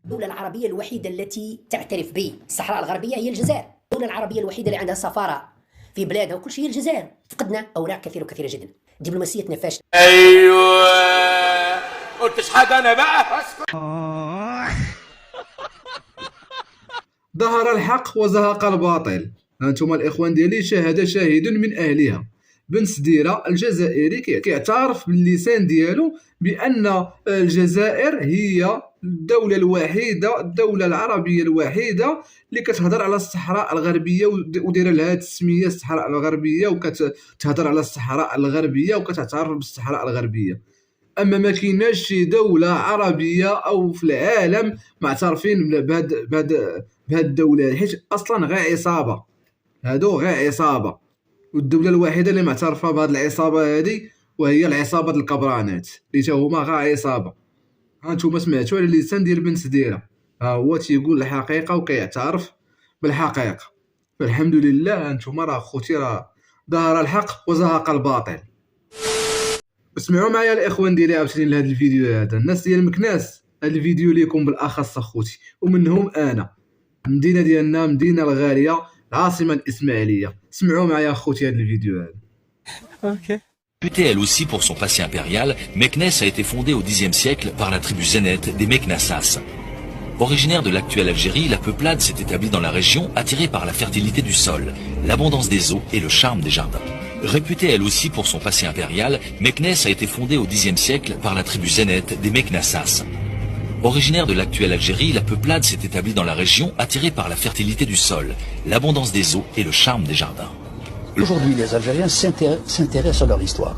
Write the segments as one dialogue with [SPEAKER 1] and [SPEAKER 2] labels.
[SPEAKER 1] الدولة العربية الوحيدة التي تعترف بالصحراء الغربية هي الجزائر. الدولة العربية الوحيدة اللي عندها سفارة في بلادها وكل شيء هي الجزائر. فقدنا أوراق كثيرة وكثيرة جدا، دبلوماسيتنا فاشلة.
[SPEAKER 2] ايوه قلتش حاجه انا بقى.
[SPEAKER 3] ظهر الحق وزهق الباطل. هانتم الاخوان ديالي، شاهد شاهد من اهلها. بن سديرة الجزائري كيعترف باللسان ديالو بان الجزائر هي الدولة الوحيدة، الدولة العربية الوحيدة اللي كتهضر على الصحراء الغربية ودايره لها التسمية الصحراء الغربية، وكتهضر على الصحراء الغربية وكتعترف بالصحراء الغربية. اما ما كايناش شي دولة عربية او في العالم معترفين بهاد الدولة، حيت اصلا غير عصابة، هادو غير عصابة. والدولة الوحيدة اللي معترفة بهاد العصابة هادي وهي العصابة الكبرانات اللي تا هما غير عصابة. هانتوما سمعتوا على اللسان ديال بن سديرة، ها هو تيقول الحقيقة وكيعترف بالحقيقة. فالحمد لله هانتوما راه خوتي راه ظهر الحق وزهق الباطل. اسمعوا معايا الاخوان ديالي عاوتاني لهذا الفيديو هذا، الناس ديال مكناس، هذا الفيديو ليكم بالاخص اخوتي ومنهم انا. المدينه ديالنا مدينه الغاليه، العاصمه الاسماعيليه. اسمعوا معايا اخوتي هذا الفيديو هذا.
[SPEAKER 4] Réputée elle aussi pour son passé impérial, Meknès a été fondée au Xe siècle par la tribu Zénète des Meknassas. Originaire de l'actuelle Algérie, la peuplade s'est établie dans la région, attirée par la fertilité du sol, l'abondance des eaux et le charme des jardins. Réputée elle aussi pour son passé impérial, Meknès a été fondée au Xe siècle par la tribu Zénète des Meknassas. Originaire de l'actuelle Algérie, la peuplade s'est établie dans la région, attirée par la fertilité du sol, l'abondance des eaux et le charme des jardins.
[SPEAKER 5] Aujourd'hui, les Algériens s'intéressent à leur histoire.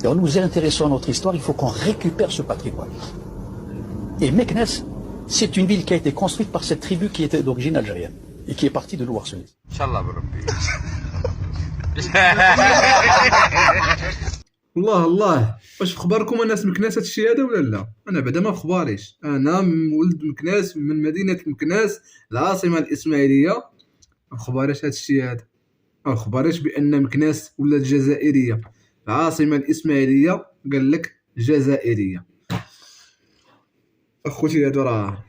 [SPEAKER 5] Et en nous intéressant à notre histoire, il faut qu'on récupère ce patrimoine. Et Meknès, c'est une ville qui a été construite par cette tribu qui était d'origine algérienne et qui est partie de l'Ouarselis.
[SPEAKER 2] ان شاء الله بربي.
[SPEAKER 3] الله الله، واش في خباركم الناس مكناس هادشي هذا ولا لا؟ انا بعدا ما في خباريش، انا ولد مكناس من مدينه مكناس العاصمه الاسماعيليه. ما في خباريش هادشي هذا، ما في خباريش بان مكناس ولات جزائريه. العاصمه الاسماعيليه قال لك جزائريه. اخوتي هادو راه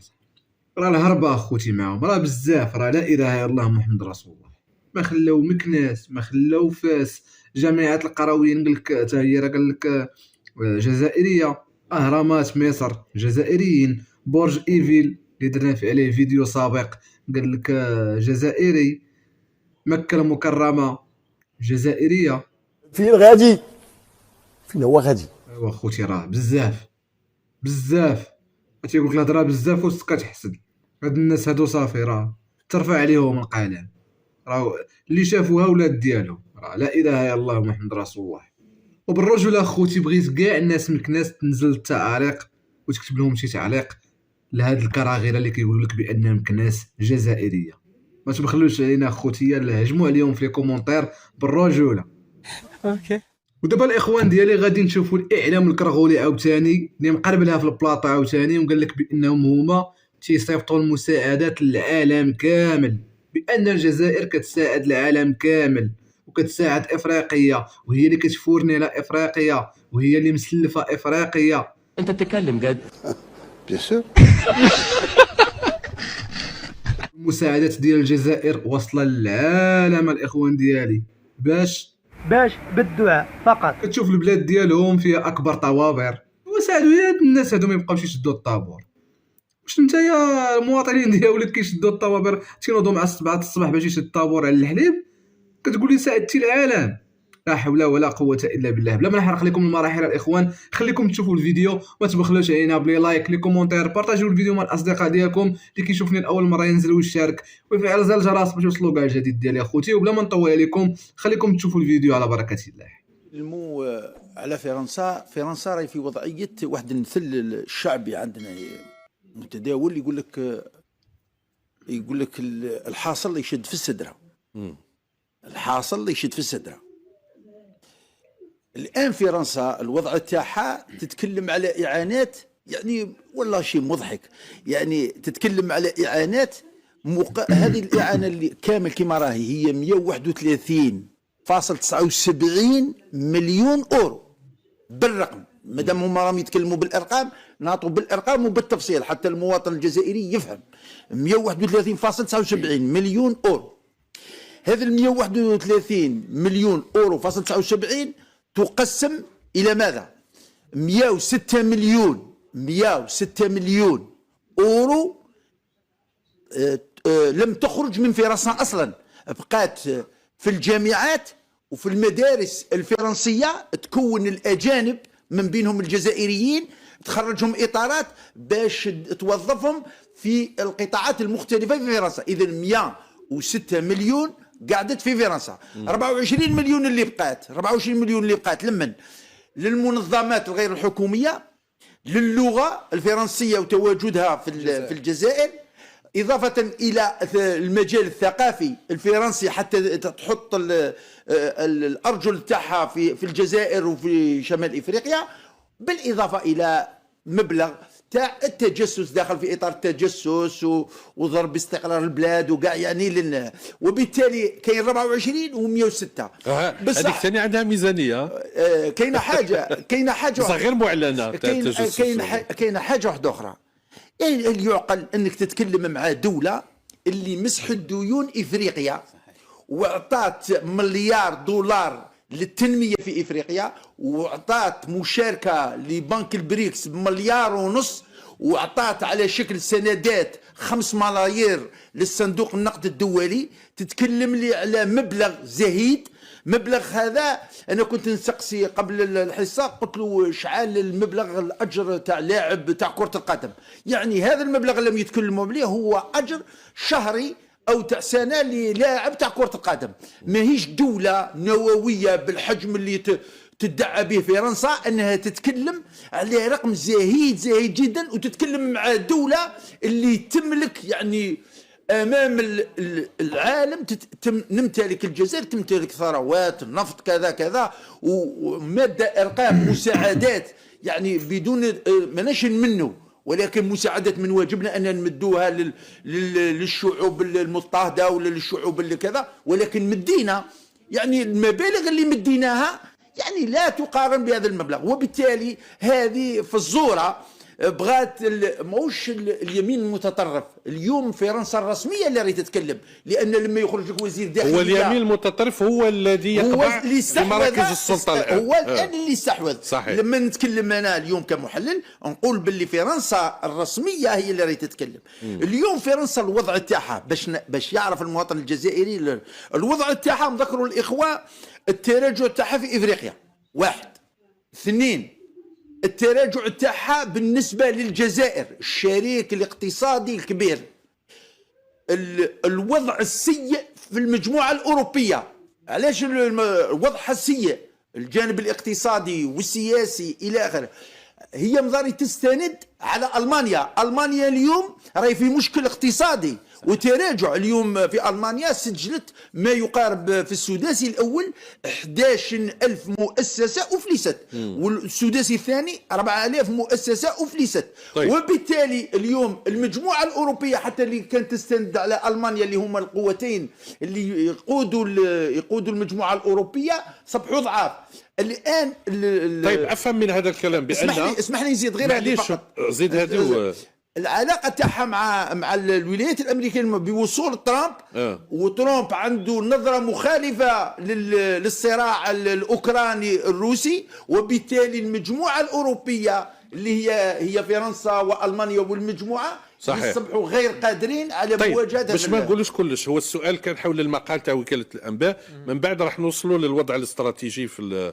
[SPEAKER 3] الهربه اخوتي معاهم راه بزاف، راه لا اله الا الله محمد رسول الله. ما خلاو مكناس، ما خلاو فاس، جامعة القرويين قال لك حتى هي راه قال لك جزائرية. اهرامات مصر جزائريين. برج ايفيل اللي درنا عليه فيديو سابق قال لك جزائري. مكة المكرمة جزائرية.
[SPEAKER 6] فين غادي؟ فين هو غادي؟
[SPEAKER 3] ايوا خوتي راه بزاف بزاف، تيقول لك الهضره بزاف وسط كتحسد. هاد الناس هادو صافي راه ترفع عليهم القلم، راه اللي شافوها ولاد ديالهم، راه لا اله الا الله محمد رسول الله. وبالرجل اخوتي بغيت كاع الناس مكناس تنزل التعاليق وتكتب لهم شي تعليق لهاد الكراغيره اللي كيقولوا لك بان مكناس جزائريه. ما تبخلوش علينا اخوتي، هجموا عليهم في لي كومونتير بالرجوله. ودابا الاخوان ديالي غادي نشوفوا الاعلام الكرغولي عاوتاني اللي مقرب لها في البلاطه عاوتاني، وقال لك بانهم هما تيصيفطوا المساعدات للعالم كامل، بان الجزائر كتساعد العالم كامل وكتساعد افريقيا، وهي اللي كتفورني على افريقيا، وهي اللي مسلفه افريقيا.
[SPEAKER 7] انت تتكلم جد؟
[SPEAKER 6] بيان سور.
[SPEAKER 3] المساعدات ديال الجزائر واصله للعالم الاخوان ديالي، باش
[SPEAKER 8] بالدعاء فقط.
[SPEAKER 3] كتشوف البلاد ديالهم فيها اكبر طوابير، وساعدوا هاد الناس هادو ما يبقاوش يشدوا الطابور. واش انت يا المواطنين ديالك كيشدوا الطوابير تينوضوا مع 7 الصباح باش يشد الطابور على الحليب، كتقول لي ساعدتي العالم؟ لا حول ولا قوه الا بالله. بلا ما نحرق لكم المراحل الاخوان، خليكم تشوفوا الفيديو، ما تبخلوش علينا بلي لايك، لي كومونتير، بارطاجيو الفيديو مع الاصدقاء ديالكم اللي كيشوفني لاول مره ينزل ويشارك ويفعل زر الجرس باش يوصلوا كاع الجديد ديالي اخوتي. وبلا ما نطول عليكم خليكم تشوفوا الفيديو على بركه الله.
[SPEAKER 9] المو على فرنسا راهي في وضعيه واحد المثل الشعبي عندنا متداول، يقول لك الحاصل اللي يشد في السدره. الحاصل اللي يشد في السدره. الان فرنسا الوضع تاعها تتكلم على اعانات، يعني والله شيء مضحك، يعني تتكلم على اعانات هذه الاعانه اللي كامل كما راهي هي 131.79 مليون اورو بالرقم، مادام هما راهم يتكلموا بالارقام نعطوا بالارقام وبالتفصيل حتى المواطن الجزائري يفهم. 131.79 مليون اورو. هذا ال 131 مليون اورو فاصل 79 تقسم الى ماذا؟ 106 مليون اورو لم تخرج من فرنسا اصلا، بقات في الجامعات وفي المدارس الفرنسيه تكون الاجانب من بينهم الجزائريين، تخرجهم اطارات باش توظفهم في القطاعات المختلفه في فرنسا. اذا 106 مليون قعدت في فرنسا. 24 مليون اللي بقات لمن؟ للمنظمات الغير الحكوميه، للغه الفرنسيه وتواجدها في الجزائر، إضافة إلى المجال الثقافي الفرنسي حتى تحط الأرجل تاعها في الجزائر وفي شمال إفريقيا، بالإضافة إلى مبلغ تاع التجسس داخل في إطار التجسس وضرب استقرار البلاد وكاع يعني وبالتالي كاين 24 و106.
[SPEAKER 7] بس هذيك ثاني عندها ميزانية.
[SPEAKER 9] كاينة حاجة
[SPEAKER 7] بس غير معلنة تاع التجسس.
[SPEAKER 9] كاينة حاجة واحدة أخرى. اللي يعقل انك تتكلم مع دوله اللي مسحت ديون افريقيا واعطات مليار دولار للتنميه في افريقيا، واعطات مشاركه لبنك البريكس بمليار ونص، واعطات على شكل سندات 5 ملايير للصندوق النقد الدولي، تتكلم لي على مبلغ زهيد. مبلغ هذا انا كنت نسقسي قبل الحصه، قلت له شحال المبلغ الاجر تاع لاعب تاع كره القدم؟ يعني هذا المبلغ اللي يتكلموا عليه هو اجر شهري او تاع سنه للاعب تاع كره القدم. ماهيش دوله نوويه بالحجم اللي تدعى به فرنسا انها تتكلم على رقم زهيد جدا، وتتكلم مع دوله اللي تملك يعني امام العالم نمتلك الجزائر تمتلك ثروات النفط كذا كذا وماده ارقام مساعدات يعني بدون ماناش منه، ولكن مساعدات من واجبنا ان نمدوها للشعوب المضطهده ولا للشعوب اللي كذا، ولكن مدينا يعني المبالغ اللي مديناها يعني لا تقارن بهذا المبلغ. وبالتالي هذه فزوره بغات ماهوش اليمين المتطرف. اليوم فرنسا الرسميه اللي راهي تتكلم، لان لما يخرج لك وزير داخليه
[SPEAKER 7] هو اليمين المتطرف هو الذي يقبع في مراكز السلطه الان.
[SPEAKER 9] هو الان اللي استحوذ.
[SPEAKER 7] صحيح.
[SPEAKER 9] لما نتكلم انا اليوم كمحلل نقول باللي فرنسا الرسميه هي اللي راهي تتكلم. اليوم فرنسا الوضع تاعها باش يعرف المواطن الجزائري الوضع تاعها، نذكروا الاخوه التراجع تاعها في افريقيا 1 2 التراجع تاعها بالنسبة للجزائر الشريك الاقتصادي الكبير، الوضع السيء في المجموعة الأوروبية. علاش الوضع السيء؟ الجانب الاقتصادي والسياسي إلى آخره. هي مضاري تستند على ألمانيا اليوم راهي في مشكل اقتصادي وتراجع. اليوم في ألمانيا سجلت ما يقارب في السداسي الأول 11,000 مؤسسة أفلست، والسداسي الثاني 4,000 مؤسسة أفلست.
[SPEAKER 7] طيب.
[SPEAKER 9] وبالتالي اليوم المجموعة الأوروبية حتى اللي كانت تستند على ألمانيا اللي هما القوتين اللي يقودوا المجموعة الأوروبية صبحوا ضعاف الآن.
[SPEAKER 7] طيب أفهم من هذا الكلام بأن
[SPEAKER 9] اسمح لي نزيد غير هذه فقط.
[SPEAKER 7] زيد هذه
[SPEAKER 9] العلاقه تاعها مع الولايات الامريكيه بوصول ترامب. وترامب عنده نظره مخالفه للصراع الاوكراني الروسي، وبالتالي المجموعه الاوروبيه اللي هي فرنسا والمانيا والمجموعه يصبحوا غير قادرين على مواجهه.
[SPEAKER 7] باش ما نقولوش كلش، هو السؤال كان حول المقال تاع وكاله الانباء، من بعد راح نوصلوا للوضع الاستراتيجي في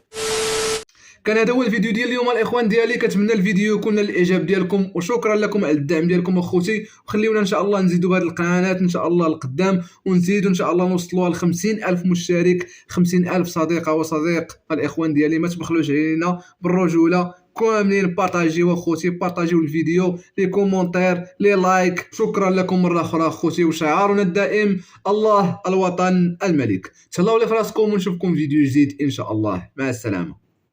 [SPEAKER 3] كان هذا هو الفيديو ديال اليوم الاخوان ديالي. كنتمنى الفيديو يكون الاعجاب ديالكم، وشكرا لكم على الدعم ديالكم اخوتي، وخليونا ان شاء الله نزيدوا بهذه القناه ان شاء الله لقدام، ونزيدوا ان شاء الله نوصلوا ل 50,000 مشترك، 50,000 صديقه وصديق. الاخوان ديالي ما تبخلوش علينا بالرجوله، كاملين بارطاجيو اخوتي، بارطاجيو الفيديو، لي كومونتير، لي لايك. شكرا لكم مره اخرى اخوتي، وشعارنا الدائم الله الوطن الملك. تهلاو لي فراسكم، ونشوفكم فيديو جديد ان شاء الله. مع السلامه.